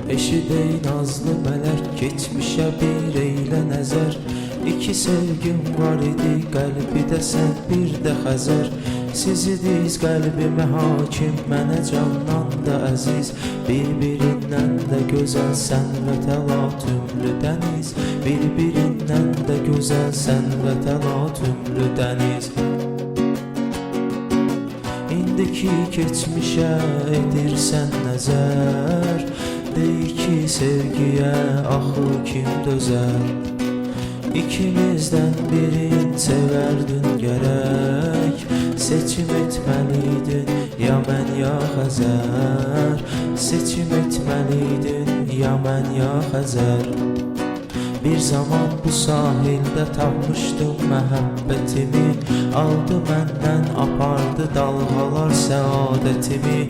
Eşid ey nazlı mələk, keçmişə bir eylə nəzər. İki sevgim var idi, qəlbidə sən bir də Xəzər. Sizidiz qəlbimə hakim, mənə candan da əziz. Bir-birindən də gözəl sən və təlatümlü dəniz. Bir-birindən də gözəl sən və təlatümlü dəniz. İndiki keçmişə edirsən nəzər. Dey ki sevgiyə axı kim dözər? İkimizdən birin sevərdin gərək. Seçim etməliydin ya mən ya Xəzər. Seçim etməliydin ya mən ya Xəzər. Bir zaman bu sahildə tapmışdım məhəbbətimi. Aldı məndən apardı dalğalar səadətimi.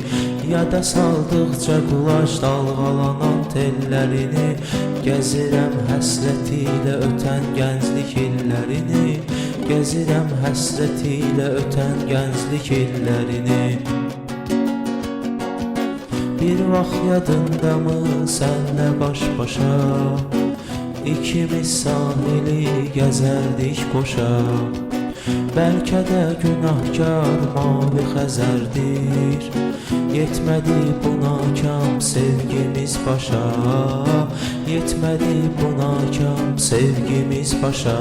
Yada saldıqca qulaş dalğalanan tellərini. Gəzirəm həsrəti ilə ötən gənclik illərini. Gəzirəm həsrəti ilə ötən gənclik illərini. Bir vaxt yadındamı sənlə baş-başa? İkimiz sahili gəzərdik qoşa. Bəlkə də günahkar mavi Xəzərdir. Yetmədi buna kam sevgimiz başa. Yetmədi buna kam sevgimiz başa.